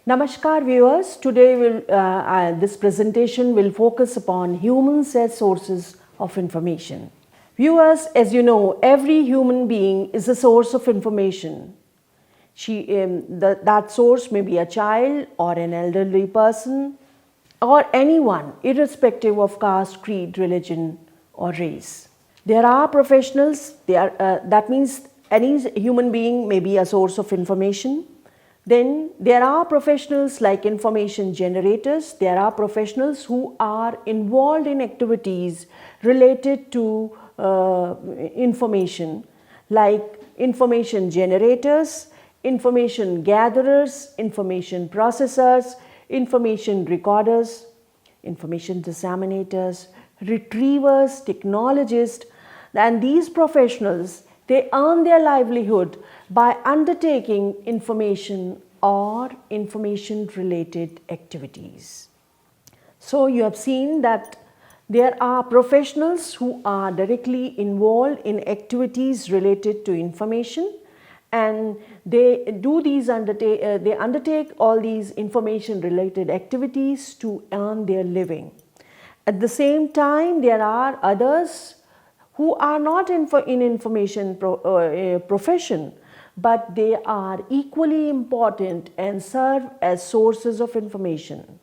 Namaskar viewers, this presentation will focus upon humans as sources of information. Viewers, as you know, every human being is a source of information. That source may be a child or an elderly person or anyone, irrespective of caste, creed, religion or race. There are professionals, that means any human being may be a source of information. Then there are professionals like information generators. There are professionals who are involved in activities related to information, like information generators, information gatherers, information processors, information recorders, information disseminators, retrievers, technologists, and these professionals, they earn their livelihood by undertaking information or information related activities. So you have seen that there are professionals who are directly involved in activities related to information, and they undertake all these information related activities to earn their living. At the same time, there are others who are not in information profession, but they are equally important and serve as sources of information.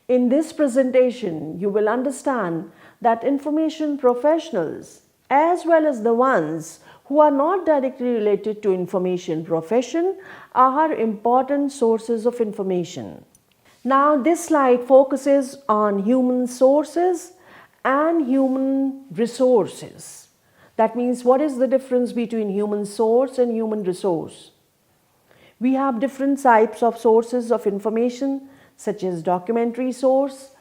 In this presentation, you will understand that information professionals, as well as the ones who are not directly related to information profession, are important sources of information. Now, this slide focuses on human sources and human resources. That means, what is the difference between human source and human resource? We have different types of sources of information, such as documentary source,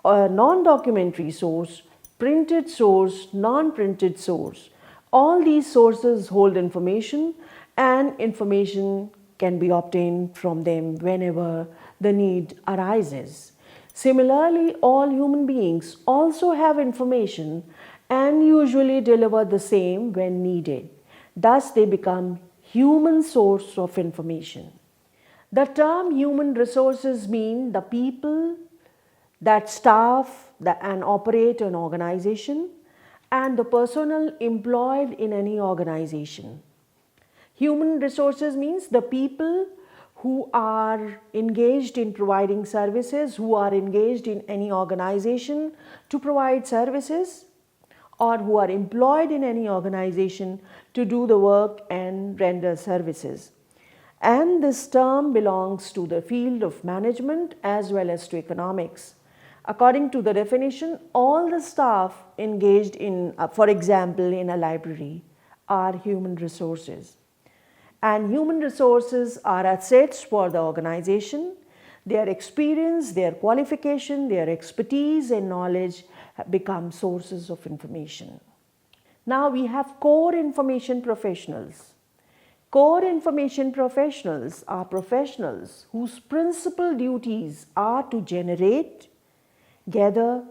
non-documentary source, printed source, non-printed source. All these sources hold information, and information can be obtained from them whenever the need arises. Similarly, all human beings also have information and usually deliver the same when needed. Thus, they become human source of information. The term human resources mean the people that staff and operate an organization and the personnel employed in any organization. Human resources means the people who are engaged in providing services, who are engaged in any organization to provide services, or who are employed in any organization to do the work and render services. And this term belongs to the field of management as well as to economics. According to the definition, all the staff engaged in, for example, in a library are human resources. And human resources are assets for the organization. Their experience, their qualification, their expertise and knowledge become sources of information. Now we have core information professionals. Core information professionals are professionals whose principal duties are to generate, gather,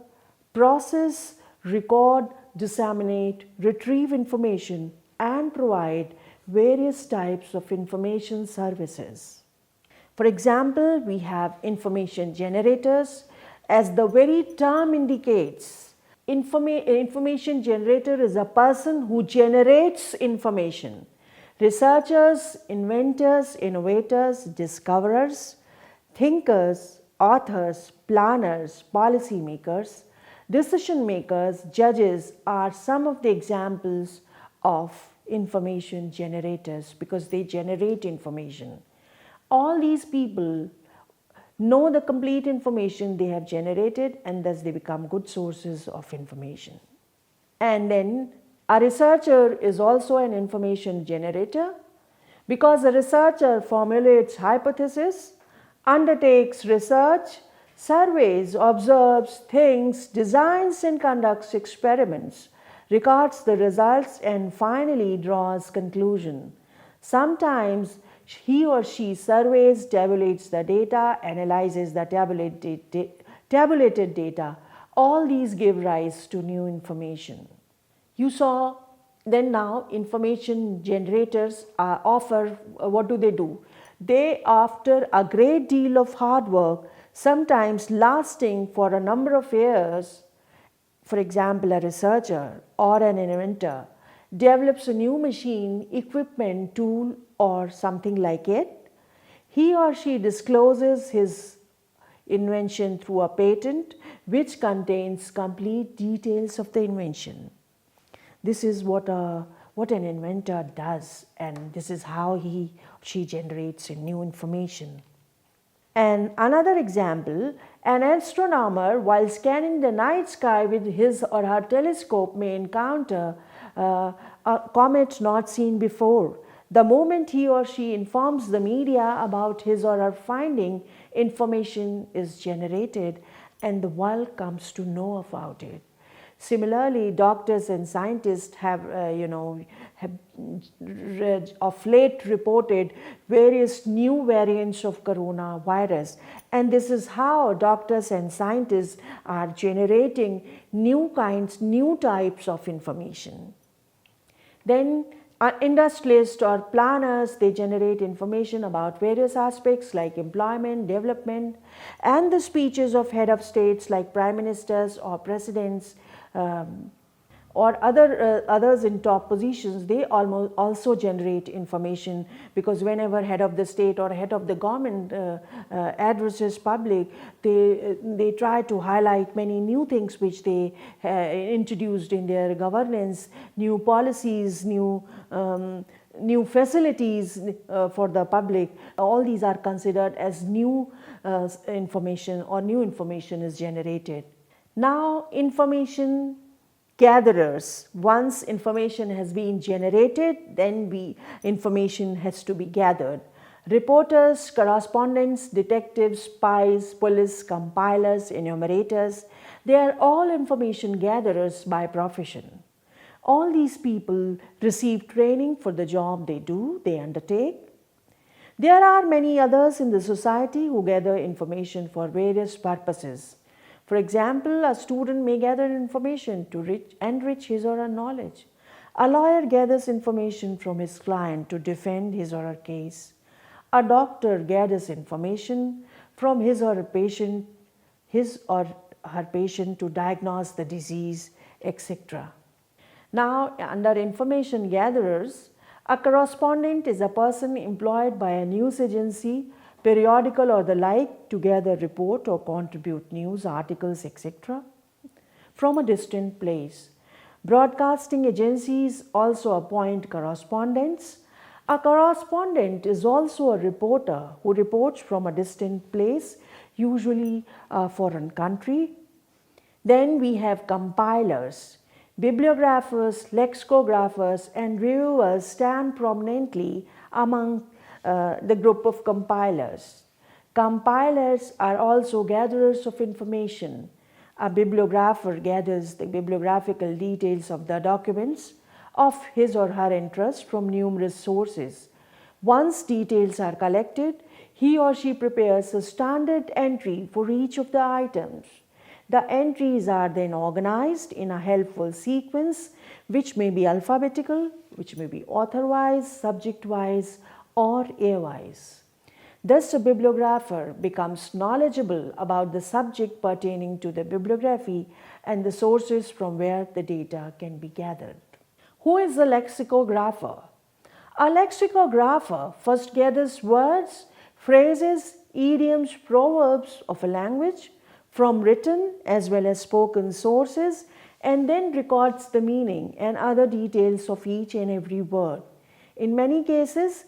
process, record, disseminate, retrieve information, and provide various types of information services. For example, we have information generators. As the very term indicates, information generator is a person who generates information. Researchers, inventors, innovators, discoverers, thinkers, authors, planners, policymakers, decision makers, judges are some of the examples of information generators because they generate information. All these people know the complete information they have generated, and thus they become good sources of information. And then a researcher is also an information generator because a researcher formulates hypotheses, undertakes research, surveys, observes, thinks, designs and conducts experiments, records the results and finally draws conclusion. Sometimes he or she surveys, tabulates the data, analyzes the tabulated data. All these give rise to new information. You saw then now information generators offer, what do? They, after a great deal of hard work, sometimes lasting for a number of years, for example, a researcher or an inventor develops a new machine, equipment, tool, or something like it, he or she discloses his invention through a patent which contains complete details of the invention. This is what an inventor does, and this is how she generates new information. And another example, an astronomer, while scanning the night sky with his or her telescope, may encounter a comet not seen before. The moment he or she informs the media about his or her finding, information is generated and the world comes to know about it. Similarly, doctors and scientists have of late reported various new variants of coronavirus, and this is how doctors and scientists are generating new types of information. Then industrialists or planners, they generate information about various aspects like employment, development, and the speeches of head of states like prime ministers or presidents, or others in top positions. They also generate information, because whenever head of the state or head of the government addresses public, they try to highlight many new things which they introduced in their governance, new policies, new facilities for the public. All these are considered as new information, or new information is generated. Now, information gatherers, once information has been generated, then information has to be gathered. Reporters, correspondents, detectives, spies, police, compilers, enumerators, they are all information gatherers by profession. All these people receive training for the job they undertake. There are many others in the society who gather information for various purposes. For example, a student may gather information to enrich his or her knowledge. A lawyer gathers information from his client to defend his or her case. A doctor gathers information from his or her patient to diagnose the disease, etc. Now, under information gatherers, a correspondent is a person employed by a news agency, periodical or the like, to gather, report or contribute news, articles, etc. from a distant place. Broadcasting agencies also appoint correspondents. A correspondent is also a reporter who reports from a distant place, usually a foreign country. Then we have compilers. Bibliographers, lexicographers, and reviewers stand prominently among the group of compilers. Compilers are also gatherers of information. A bibliographer gathers the bibliographical details of the documents of his or her interest from numerous sources. Once details are collected, he or she prepares a standard entry for each of the items. The entries are then organized in a helpful sequence, which may be alphabetical, which may be author-wise, subject-wise, or year-wise. Thus, a bibliographer becomes knowledgeable about the subject pertaining to the bibliography and the sources from where the data can be gathered. Who is a lexicographer? A lexicographer first gathers words, phrases, idioms, proverbs of a language from written as well as spoken sources, and then records the meaning and other details of each and every word. In many cases,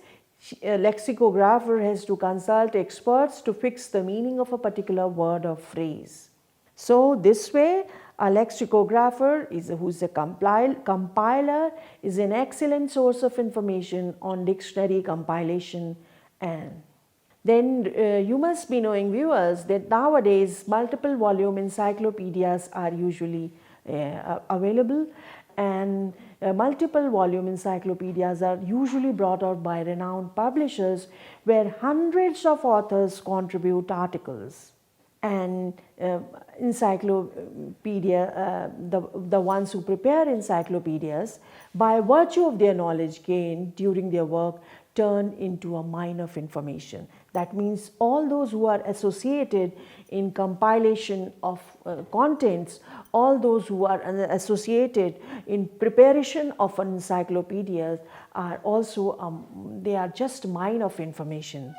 a lexicographer has to consult experts to fix the meaning of a particular word or phrase. So this way, a lexicographer who is a compiler is an excellent source of information on dictionary compilation. And then you must be knowing, viewers, that nowadays multiple volume encyclopedias are usually available, and multiple volume encyclopedias are usually brought out by renowned publishers, where hundreds of authors contribute articles. And encyclopedia, the ones who prepare encyclopedias, by virtue of their knowledge gained during their work, turn into a mine of information. That means all those who are associated in compilation of contents, all those who are associated in preparation of an encyclopedia are also, they are just mine of information.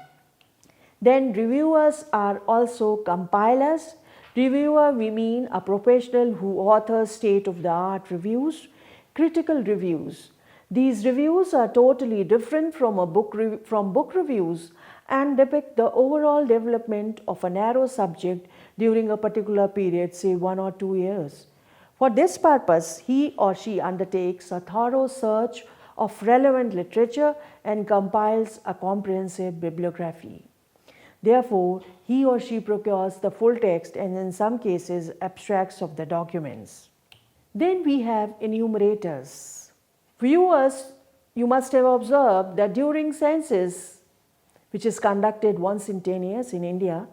Then reviewers are also compilers. Reviewer, we mean a professional who authors state-of-the-art reviews, critical reviews. These reviews are totally different from book reviews and depict the overall development of a narrow subject during a particular period, say 1 or 2 years. For this purpose, he or she undertakes a thorough search of relevant literature and compiles a comprehensive bibliography. Therefore, he or she procures the full text and in some cases abstracts of the documents. Then we have enumerators. Viewers, you must have observed that during census, which is conducted once in 10 years in India,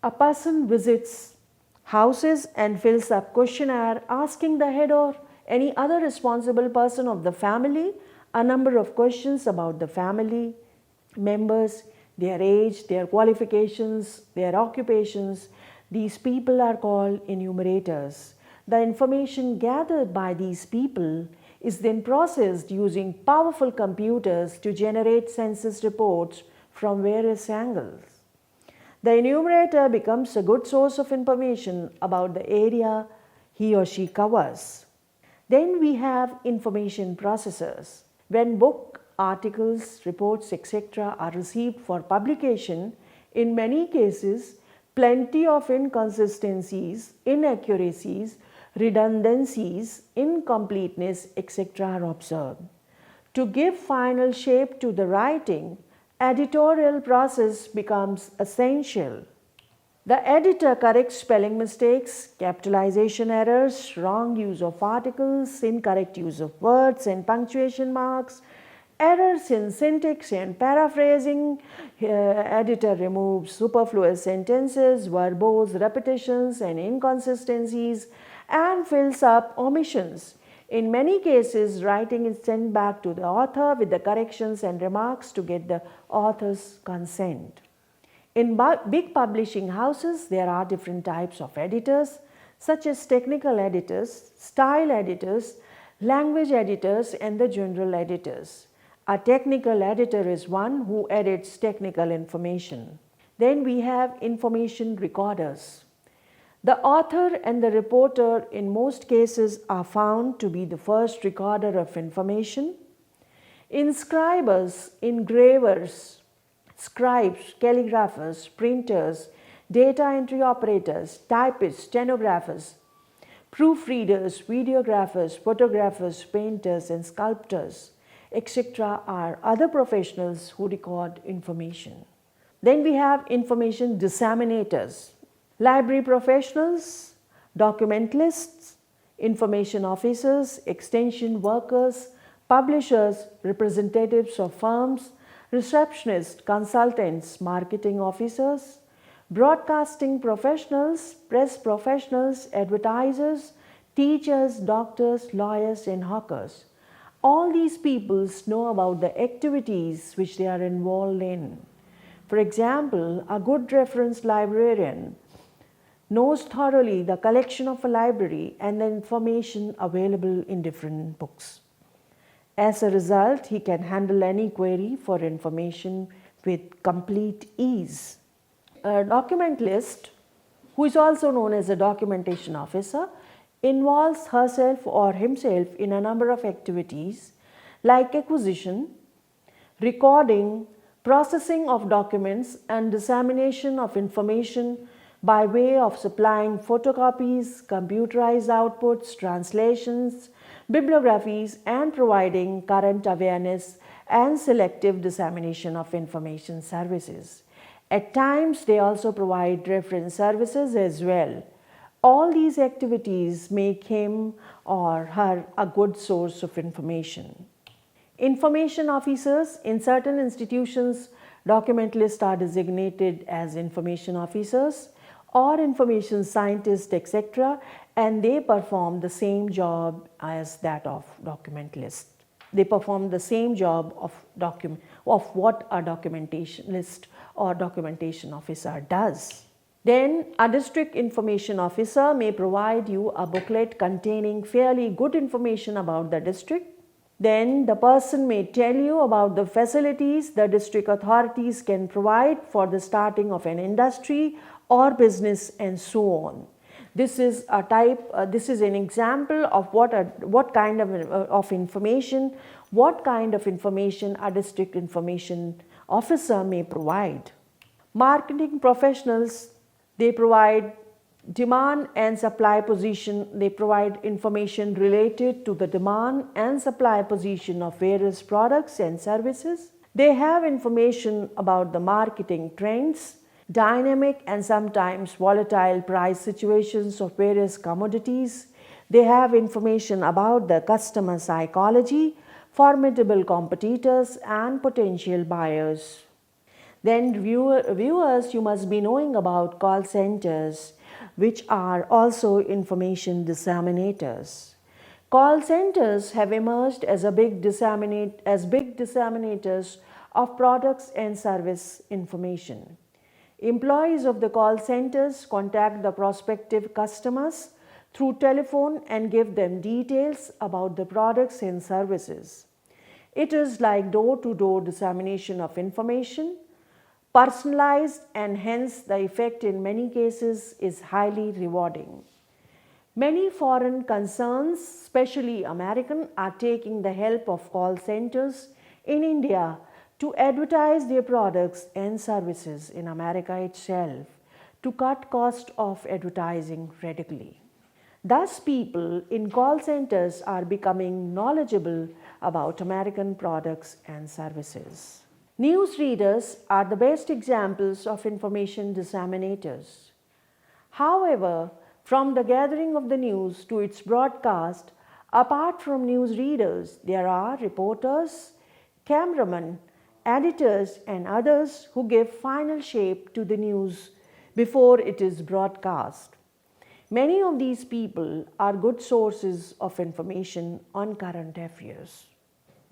a person visits houses and fills up questionnaire asking the head or any other responsible person of the family a number of questions about the family members, their age, their qualifications, their occupations. These people are called enumerators. The information gathered by these people is then processed using powerful computers to generate census reports from various angles. The enumerator becomes a good source of information about the area he or she covers. Then we have information processors. When book, articles, reports, etc. are received for publication, in many cases, plenty of inconsistencies, inaccuracies, redundancies, incompleteness, etc. are observed. To give final shape to the writing, editorial process becomes essential. The editor corrects spelling mistakes, capitalization errors, wrong use of articles, incorrect use of words and punctuation marks, errors in syntax and paraphrasing. Editor removes superfluous sentences, verbose repetitions and inconsistencies and fills up omissions. In many cases, writing is sent back to the author with the corrections and remarks to get the author's consent. In big publishing houses, there are different types of editors, such as technical editors, style editors, language editors, and the general editors. A technical editor is one who edits technical information. Then we have information recorders. The author and the reporter in most cases are found to be the first recorder of information. Inscribers, engravers, scribes, calligraphers, printers, data entry operators, typists, stenographers, proofreaders, videographers, photographers, painters and sculptors, etc. are other professionals who record information. Then we have information disseminators, library professionals, documentalists, information officers, extension workers, publishers, representatives of firms, receptionists, consultants, marketing officers, broadcasting professionals, press professionals, advertisers, teachers, doctors, lawyers and hawkers. All these people know about the activities which they are involved in. For example, a good reference librarian knows thoroughly the collection of a library and the information available in different books. As a result, he can handle any query for information with complete ease. A documentalist, who is also known as a documentation officer, involves herself or himself in a number of activities like acquisition, recording, processing of documents and dissemination of information by way of supplying photocopies, computerized outputs, translations, bibliographies and providing current awareness and selective dissemination of information services. At times, they also provide reference services as well. All these activities make him or her a good source of information. Information officers in certain institutions, documentalists are designated as information officers or information scientists, etc., and they perform the same job as that of documentalists. They perform the same job of what a documentalist or documentation officer does. Then a district information officer may provide you a booklet containing fairly good information about the district. Then the person may tell you about the facilities the district authorities can provide for the starting of an industry or business and so on. This is an example of what kind of information a district information officer may provide. Marketing professionals, they provide demand and supply position. They provide information related to the demand and supply position of various products and services. They have information about the marketing trends, dynamic and sometimes volatile price situations of various commodities. They have information about the customer psychology, formidable competitors and potential buyers. Then viewers, you must be knowing about call centers, which are also information disseminators. Call centers have emerged as big disseminators of products and service information. Employees of the call centers contact the prospective customers through telephone and give them details about the products and services. It is like door-to-door dissemination of information, personalized, and hence the effect in many cases is highly rewarding. Many foreign concerns, especially American, are taking the help of call centers in India to advertise their products and services in America itself to cut cost of advertising radically. Thus, people in call centers are becoming knowledgeable about American products and services. Newsreaders are the best examples of information disseminators. However, from the gathering of the news to its broadcast, apart from newsreaders, there are reporters, cameramen, editors, and others who give final shape to the news before it is broadcast. Many of these people are good sources of information on current affairs.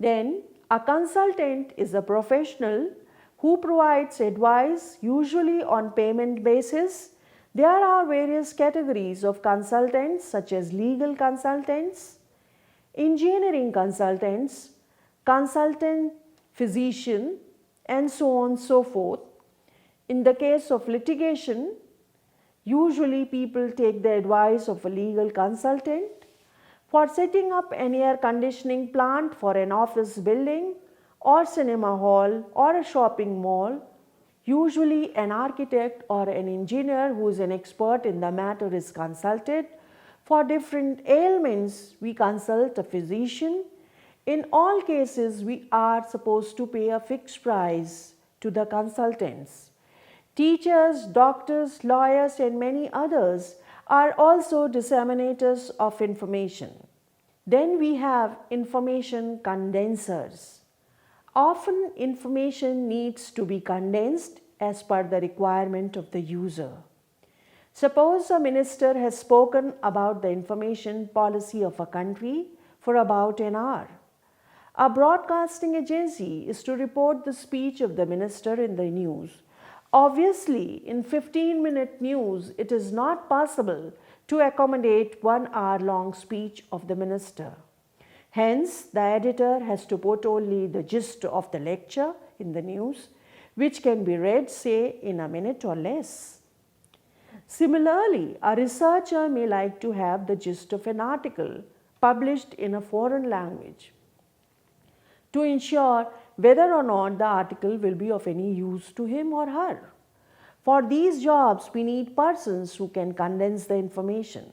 Then, a consultant is a professional who provides advice, usually on payment basis. There are various categories of consultants such as legal consultants, engineering consultants, consultant physician, and so on and so forth. In the case of litigation, usually people take the advice of a legal consultant. For setting up an air conditioning plant for an office building or cinema hall or a shopping mall, usually an architect or an engineer who is an expert in the matter is consulted. For different ailments, we consult a physician. In all cases, we are supposed to pay a fixed price to the consultants. Teachers, doctors, lawyers, and many others are also disseminators of information. Then we have information condensers. Often information needs to be condensed as per the requirement of the user. Suppose a minister has spoken about the information policy of a country for about an hour. A broadcasting agency is to report the speech of the minister in the news. Obviously, in 15-minute news, it is not possible to accommodate 1 hour-long speech of the minister. Hence, the editor has to put only the gist of the lecture in the news, which can be read, say, in a minute or less. Similarly, a researcher may like to have the gist of an article published in a foreign language to ensure whether or not the article will be of any use to him or her. For these jobs, we need persons who can condense the information.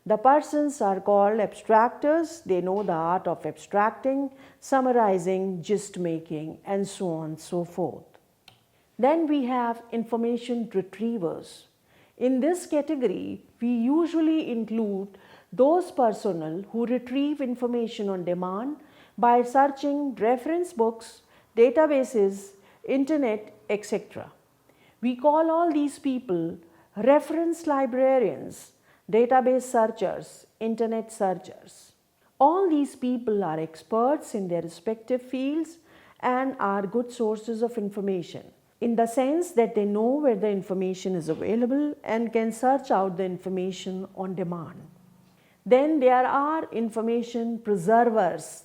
The persons are called abstractors. They know the art of abstracting, summarizing, gist making, and so on and so forth. Then we have information retrievers. In this category, we usually include those personnel who retrieve information on demand by searching reference books, databases, internet, etc. We call all these people reference librarians, database searchers, internet searchers. All these people are experts in their respective fields and are good sources of information, in the sense that they know where the information is available and can search out the information on demand. Then there are information preservers.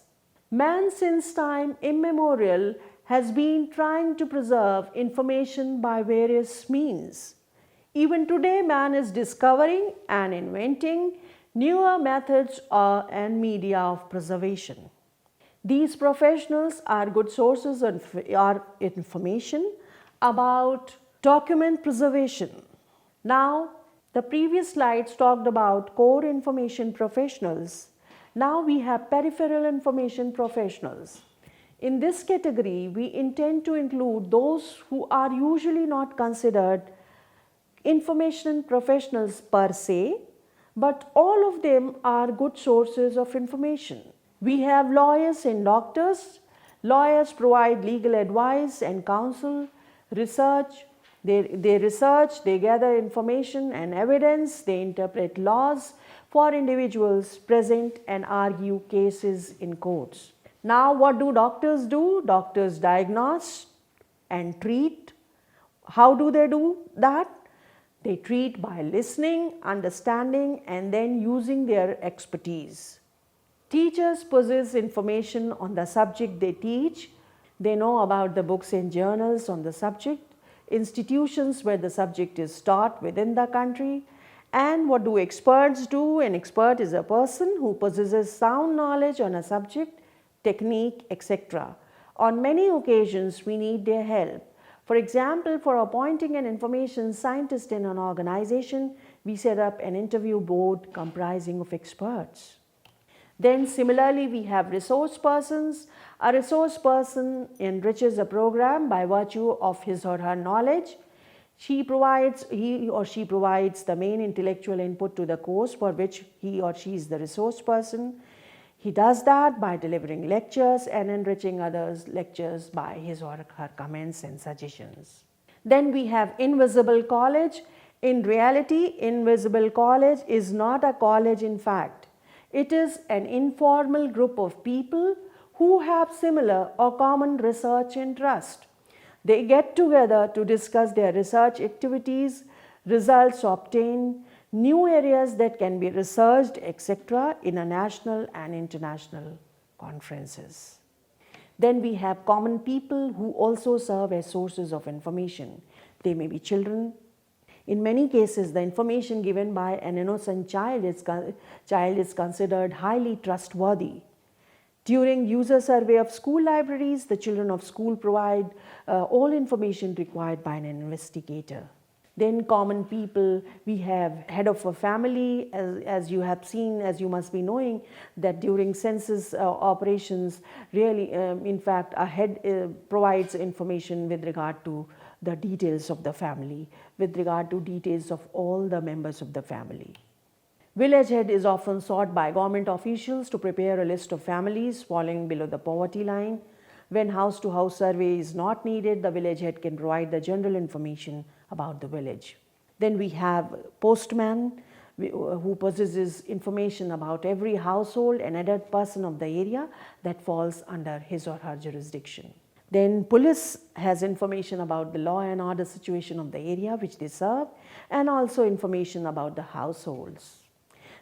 Man since time immemorial has been trying to preserve information by various means. Even today, man is discovering and inventing newer methods and media of preservation. These professionals are good sources of information about document preservation. Now, the previous slides talked about core information professionals. Now we have peripheral information professionals. In this category, we intend to include those who are usually not considered information professionals per se, but all of them are good sources of information. We have lawyers and doctors. Lawyers provide legal advice and counsel, research. They research, they gather information and evidence, they interpret laws for individuals present and argue cases in courts. Now, what do doctors do? Doctors diagnose and treat. How do they do that? They treat by listening, understanding, and then using their expertise. Teachers possess information on the subject they teach. They know about the books and journals on the subject, institutions where the subject is taught within the country. And what do experts do? An expert is a person who possesses sound knowledge on a subject, technique, etc. On many occasions, we need their help. For example, for appointing an information scientist in an organization, we set up an interview board comprising of experts. Then similarly, we have resource persons. A resource person enriches a program by virtue of his or her knowledge. He or she provides the main intellectual input to the course for which he or she is the resource person. He does that by delivering lectures and enriching others' lectures by his or her comments and suggestions. Then we have invisible college. In reality, invisible college is not a college in fact. It is an informal group of people who have similar or common research interest. They get together to discuss their research activities, results obtained, new areas that can be researched, etc. in a national and international conferences. Then we have common people who also serve as sources of information. They may be children. In many cases, the information given by an innocent child is considered highly trustworthy. During user survey of school libraries, the children of school provide all information required by an investigator. Then common people, we have head of a family, as you have seen, as you must be knowing, that during census operations, really, in fact, a head provides information with regard to the details of the family, with regard to details of all the members of the family. Village head is often sought by government officials to prepare a list of families falling below the poverty line. When house-to-house survey is not needed, the village head can provide the general information about the village. Then we have postman, who possesses information about every household and adult person of the area that falls under his or her jurisdiction. Then police has information about the law and order situation of the area which they serve, and also information about the households.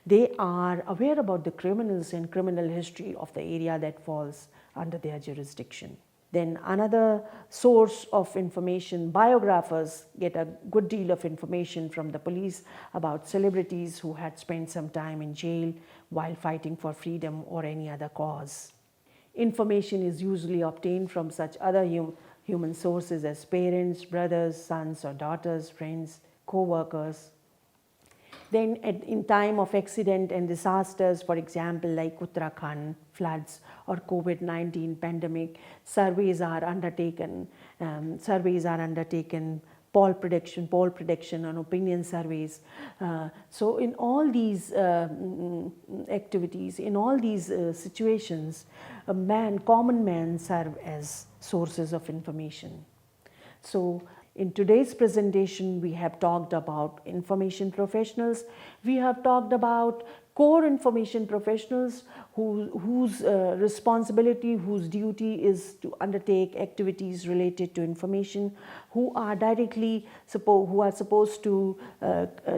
They are aware about the criminals and criminal history of the area that falls under their jurisdiction. Then another source of information, biographers get a good deal of information from the police about celebrities who had spent some time in jail while fighting for freedom or any other cause. Information is usually obtained from such other human sources as parents, brothers, sons or daughters, friends, co-workers. Then in time of accident and disasters, for example, like Uttarakhand floods or COVID-19 pandemic, surveys are undertaken, poll prediction and opinion surveys. So in all these activities, in all these situations, common man serve as sources of information. So in today's presentation, we have talked about information professionals. We have talked about core information professionals whose responsibility, whose duty is to undertake activities related to information, who are directly who are supposed to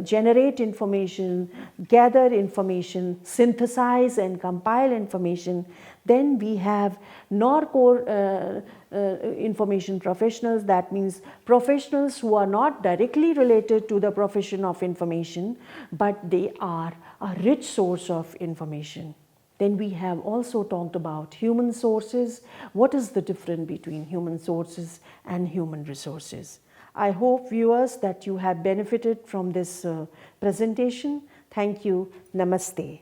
generate information, gather information, synthesize and compile information. Then we have non-core information professionals, that means professionals who are not directly related to the profession of information, but they are a rich source of information. Then we have also talked about human sources. What is the difference between human sources and human resources? I hope, viewers, that you have benefited from this presentation. Thank you. Namaste.